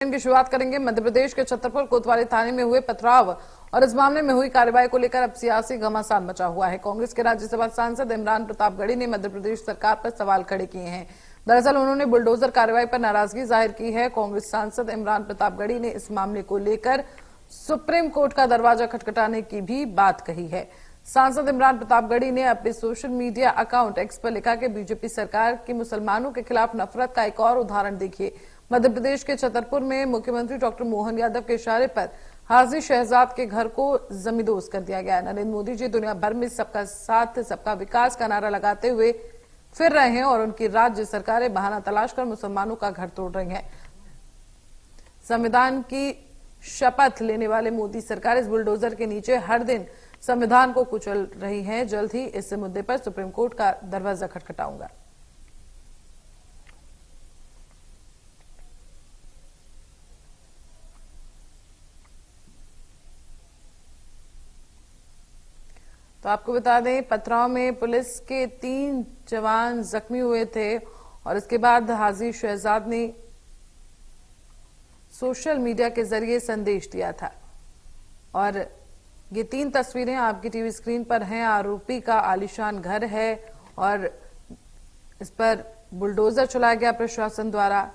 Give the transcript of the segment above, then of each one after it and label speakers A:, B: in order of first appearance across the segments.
A: की शुरुआत करेंगे। मध्य प्रदेश के छतरपुर कोतवाली थाने में हुए पथराव और इस मामले में हुई कार्रवाई को लेकर अब सियासी घमासान मचा हुआ है। कांग्रेस के राज्यसभा सांसद इमरान प्रतापगढ़ी ने मध्य प्रदेश सरकार पर सवाल खड़े किए हैं। दरअसल उन्होंने बुलडोजर कार्रवाई पर नाराजगी जाहिर की है। कांग्रेस सांसद इमरान प्रतापगढ़ी ने इस मामले को लेकर सुप्रीम कोर्ट का दरवाजा खटखटाने की भी बात कही है। सांसद इमरान प्रतापगढ़ी ने अपने सोशल मीडिया अकाउंट एक्स पर लिखा कि बीजेपी सरकार की मुसलमानों के खिलाफ नफरत का एक और उदाहरण देखिए। मध्य प्रदेश के छतरपुर में मुख्यमंत्री डॉक्टर मोहन यादव के इशारे पर हाजी शहजाद के घर को जमींदोज कर दिया गया। नरेंद्र मोदी जी दुनिया भर में सबका साथ सबका विकास का नारा लगाते हुए फिर रहे हैं और उनकी राज्य सरकारें बहाना तलाश कर मुसलमानों का घर तोड़ रही हैं। संविधान की शपथ लेने वाले मोदी सरकार इस बुलडोजर के नीचे हर दिन संविधान को कुचल रही है। जल्द ही इस मुद्दे पर सुप्रीम कोर्ट का दरवाजा खटखटाऊंगा। तो आपको बता दें, पथराव में पुलिस के 3 जवान जख्मी हुए थे और इसके बाद हाजी शहजाद ने सोशल मीडिया के जरिए संदेश दिया था और ये 3 तस्वीरें आपकी टीवी स्क्रीन पर हैं। आरोपी का आलीशान घर है और इस पर बुलडोजर चलाया गया प्रशासन द्वारा।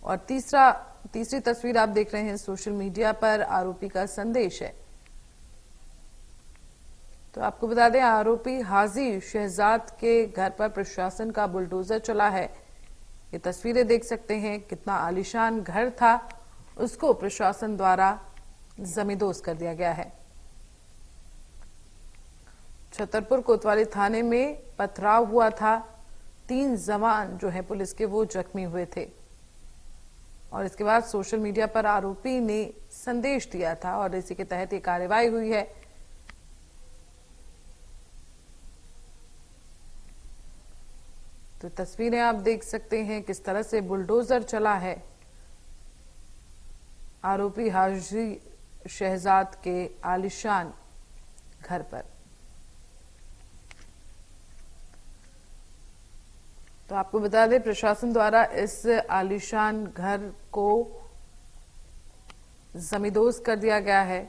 A: और तीसरी तस्वीर आप देख रहे हैं, सोशल मीडिया पर आरोपी का संदेश है। तो आपको बता दें, आरोपी हाजी शहजाद के घर पर प्रशासन का बुलडोजर चला है। ये तस्वीरें देख सकते हैं, कितना आलीशान घर था, उसको प्रशासन द्वारा जमींदोज कर दिया गया है। छतरपुर कोतवाली थाने में पथराव हुआ था। 3 जवान जो है पुलिस के वो जख्मी हुए थे और इसके बाद सोशल मीडिया पर आरोपी ने संदेश दिया था और इसी के तहत ये कार्रवाई हुई है। तो तस्वीरें आप देख सकते हैं किस तरह से बुलडोजर चला है आरोपी हाजी शहजाद के आलीशान घर पर। तो आपको बता दें, प्रशासन द्वारा इस आलीशान घर को जमींदोज कर दिया गया है।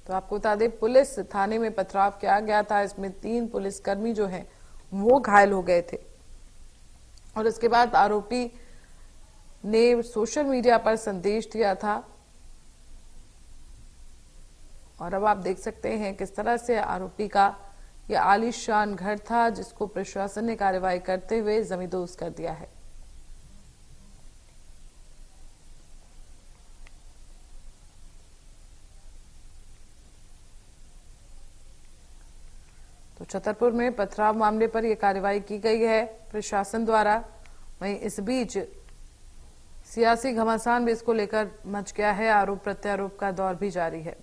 A: तो आपको बता दें, पुलिस थाने में पथराव किया गया था। इसमें 3 पुलिसकर्मी जो हैं वो घायल हो गए थे और इसके बाद आरोपी ने सोशल मीडिया पर संदेश दिया था और अब आप देख सकते हैं किस तरह से आरोपी का यह आलीशान घर था जिसको प्रशासन ने कार्रवाई करते हुए जमींदोज कर दिया है। तो छतरपुर में पथराव मामले पर यह कार्रवाई की गई है प्रशासन द्वारा। वहीं इस बीच सियासी घमासान भी इसको लेकर मच गया है। आरोप प्रत्यारोप का दौर भी जारी है।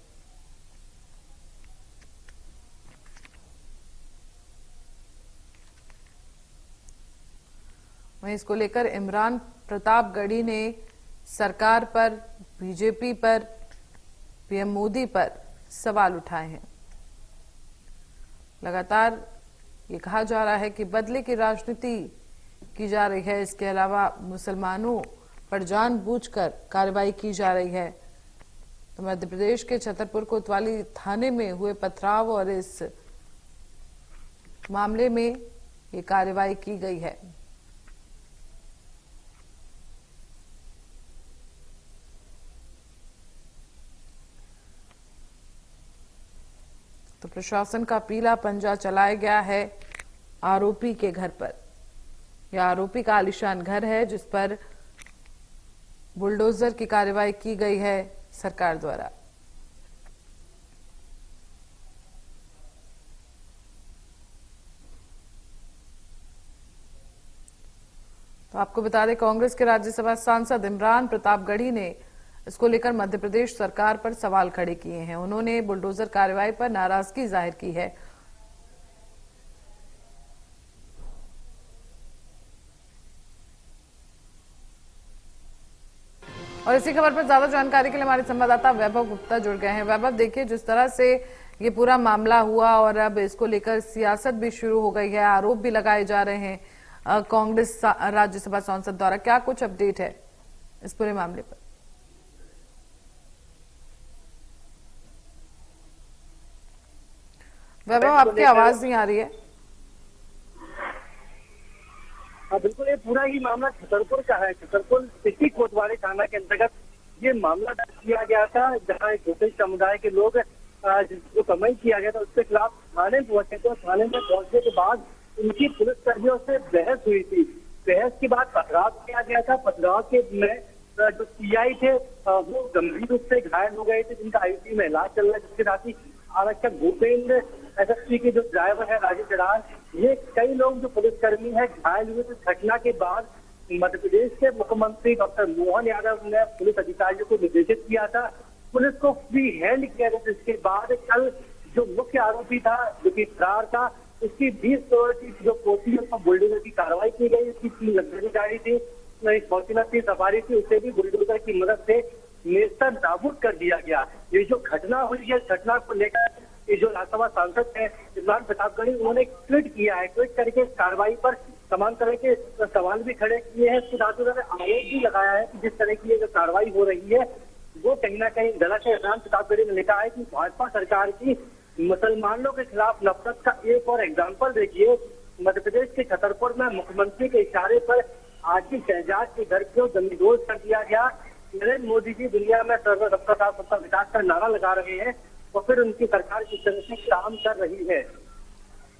A: वहीं इसको लेकर इमरान प्रतापगढ़ी ने सरकार पर, बीजेपी पर, पीएम मोदी पर सवाल उठाए हैं। लगातार ये कहा जा रहा है कि बदले की राजनीति की जा रही है। इसके अलावा मुसलमानों पर जानबूझकर कार्रवाई की जा रही है। तो मध्य प्रदेश के छतरपुर कोतवाली थाने में हुए पथराव और इस मामले में ये कार्रवाई की गई है। तो प्रशासन का पीला पंजा चलाया गया है आरोपी के घर पर। यह आरोपी का आलीशान घर है जिस पर बुलडोजर की कार्रवाई की गई है सरकार द्वारा। तो आपको बता दें, कांग्रेस के राज्यसभा सांसद इमरान प्रतापगढ़ी ने इसको लेकर मध्य प्रदेश सरकार पर सवाल खड़े किए हैं। उन्होंने बुलडोजर कार्रवाई पर नाराजगी जाहिर की है। और इसी खबर पर ज्यादा जानकारी के लिए हमारे संवाददाता वैभव गुप्ता जुड़ गए हैं। वैभव, देखिए, जिस तरह से ये पूरा मामला हुआ और अब इसको लेकर सियासत भी शुरू हो गई है, आरोप भी लगाए जा रहे हैं कांग्रेस राज्यसभा सांसद द्वारा। क्या कुछ अपडेट है इस पूरे मामले पर? वैभव, आपकी आवाज नहीं आ रही है।
B: हाँ बिल्कुल, ये पूरा ही मामला छतरपुर का है। छतरपुर सिटी कोतवाली थाना के अंतर्गत ये मामला दर्ज किया गया था, जहाँ एक गोपिल समुदाय के लोग जो कमाई किया गया था उसके खिलाफ थाने पहुंचे थे। थाने में पहुंचने के बाद उनकी पुलिस कर्मियों से बहस हुई थी। बहस के बाद पथराव किया गया था। पथराव के में जो सीआई थे वो गंभीर रूप से घायल हो गए थे, जिनका आईसीयू में इलाज चल रहा है। जिसके साथ ही आरक्षक भूपेंद्र एसएसपी के जो ड्राइवर है राजेश चढ़ान, ये कई लोग जो पुलिसकर्मी है घायल हुए थे। घटना के बाद मध्य प्रदेश के मुख्यमंत्री डॉक्टर मोहन यादव ने पुलिस अधिकारियों को निर्देशित किया था, पुलिस को फ्री हैंड किया था। जिसके बाद कल जो मुख्य आरोपी था, जो कि फरार था, उसकी 20 करोड़ की जो कोठी है उसको बुलडोजर की कार्रवाई की गई। उसकी 3 लग्जरी गाड़ी थी, फॉर्च्यूनर थी, सफारी थी, उसे भी बुलडोजर की मदद से नेस्तम नाबूद कर दिया गया। ये जो घटना हुई है, घटना को लेकर ये जो राज्यसभा सांसद है इमरान प्रतापगढ़ी, उन्होंने ट्वीट किया है। ट्वीट करके इस कार्रवाई पर तमाम तरह के सवाल भी खड़े किए हैं। इसके साथ उन्होंने आरोप भी लगाया है कि जिस तरह की ये जो कार्रवाई हो रही है वो कहीं ना कहीं गलत है। इमरान प्रतापगढ़ी ने लिखा है कि भाजपा सरकार की मुसलमानों के खिलाफ नफरत का एक और एग्जाम्पल देखिए। मध्य प्रदेश के छतरपुर में मुख्यमंत्री के इशारे पर आकिब शहजाद के घर को जमींदोज कर दिया गया। नरेंद्र मोदी जी दुनिया में सर्व सबका साथ सबका विकास का नारा लगा रहे हैं और फिर उनकी सरकार किस तरह से काम कर रही है,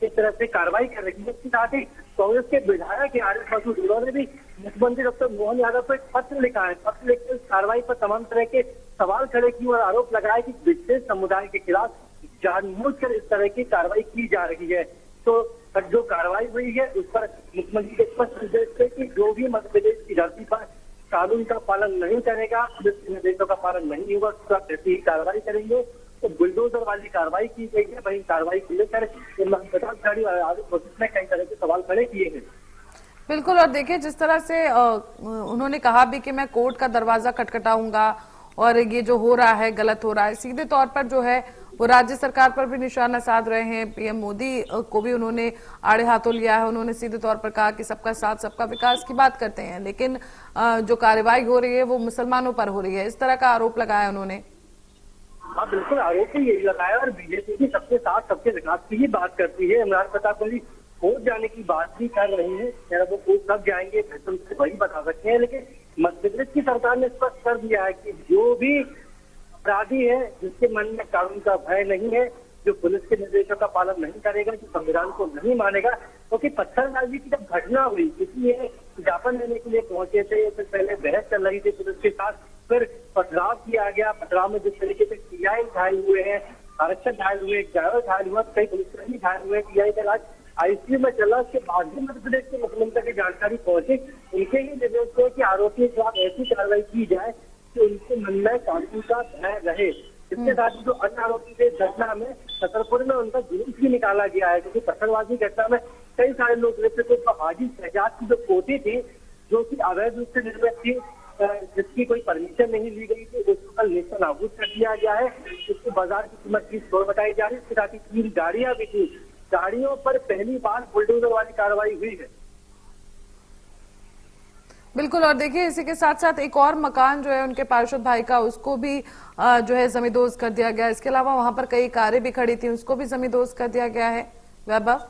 B: किस तरह से कार्रवाई कर रही है। इसके साथ ही कांग्रेस के विधायक आरिफ मसूद उन्होंने भी मुख्यमंत्री डॉक्टर मोहन यादव को एक पत्र लिखा है। पत्र लिखकर इस कार्रवाई पर तमाम तरह के सवाल खड़े किए और आरोप लगाया कि विशेष समुदाय के खिलाफ जानबूझकर इस तरह की कार्रवाई की जा रही है। तो जो कार्रवाई हुई है उस पर मुख्यमंत्री के स्पष्ट निर्देश थे कि जो भी मध्य प्रदेश की धरती पर कानून का पालन नहीं करेगा, पुलिस के निर्देशों का पालन नहीं होगा, उसका ऐसी कार्रवाई करेंगे। तो बुलडोजर वाली कार्रवाई की गई है। वही कार्रवाई को लेकर प्रतापगढ़ी और आरिफ मसूद ने कई तरह के सवाल खड़े किए हैं।
A: बिल्कुल, और देखिए जिस तरह से उन्होंने कहा भी कि मैं कोर्ट का दरवाजा खटखटाऊंगा और ये जो हो रहा है गलत हो रहा है, सीधे तौर पर जो है वो राज्य सरकार पर भी निशाना साध रहे हैं। पीएम मोदी को भी उन्होंने आड़े हाथों लिया है। उन्होंने सीधे तौर पर कहा कि सबका साथ सबका विकास की बात करते हैं, लेकिन जो कार्रवाई हो रही है वो मुसलमानों पर हो रही है, इस तरह का आरोप लगाया उन्होंने।
B: हाँ बिल्कुल, आरोप ही यही लगाया और बीजेपी भी सबके साथ सबके विकास की ही बात करती है। इमरान प्रतापगढ़ी कोर्ट जाने की बात भी कर रही है। वो कोर्ट कब जाएंगे तो वही बता सकते हैं, लेकिन मध्य प्रदेश की सरकार ने स्पष्ट कर दिया है कि जो भी अपराधी है, जिसके मन में कानून का भय नहीं है, जो पुलिस के निर्देशों का पालन नहीं करेगा, जो संविधान को नहीं मानेगा, क्योंकि पत्थरबाजी की जब घटना हुई इसलिए ज्ञापन देने के लिए पहुंचे थे, फिर पहले बहस चल रही थी पुलिस के साथ, फिर पथराव किया गया। पथराव में जिस तरीके से सीआई घायल हुए हैं, आरक्षक घायल हुए, ड्राइवर घायल हुआ, कई पुलिसकर्मी घायल हुए, सीआई का इलाज आईसीयू में चला। उसके बाद भी मध्य प्रदेश के मुख्यमंत्री की जानकारी पहुंची, उनके ही निर्देश थे कि आरोपी के खिलाफ ऐसी कार्रवाई की जाए कि उनके मन में कानून का भय रहे। इसके साथ ही जो अन्य आरोपी थे घटना में छतरपुर में उनका जुलूस भी निकाला गया है, क्योंकि पत्थरबाजी घटना में कई सारे लोग रहते थे। तो हाजी शहजाद की जो कोठी थी जो कि अवैध रूप से निर्मित थी, जिसकी कोई परमिशन नहीं ली गई थी, उसको कल नेस्तम नाबूद कर दिया गया है। उसकी बाजार की कीमत 30 करोड़ बताई जा रही है। इसके साथ ही 3 गाड़ियां भी थी। गाड़ियों पर पहली बार बुलडोजर वाली कार्रवाई हुई है।
A: बिल्कुल, और देखिए इसी के साथ साथ एक और मकान जो है उनके पार्षद भाई का, उसको भी जो है जमींदोज कर दिया गया। इसके अलावा वहां पर कई कारें भी खड़ी थी, उसको भी जमींदोज कर दिया गया है। वैभव,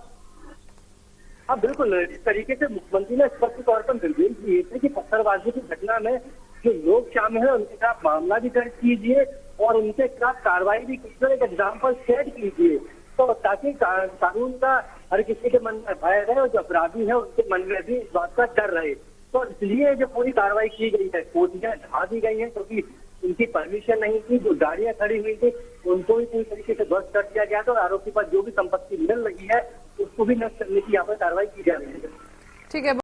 B: हाँ बिल्कुल, इस तरीके से मुख्यमंत्री ने स्पष्ट तौर पर निर्देश दिए थे कि पत्थरबाजी की घटना में जो लोग शामिल है उनके खिलाफ मामला भी दर्ज कीजिए और उनके खिलाफ कार्रवाई भी किस तरह एक एग्जाम्पल सेट कीजिए, तो ताकि कानून का हर किसी के मन में भय रहे और जो अपराधी है उनके मन में भी इस बात का डर रहे। तो इसलिए जो पूरी कार्रवाई की गई है, कोठियां ढा दी गई है, क्योंकि उनकी परमिशन नहीं थी। जो गाड़ियां खड़ी हुई थी उनको भी पूरी तरीके से ध्वस्त कर दिया गया था और आरोपी पर जो भी संपत्ति मिल रही है उसको भी नष्ट करने की यहाँ पर कार्रवाई की जा रही है।
A: ठीक है।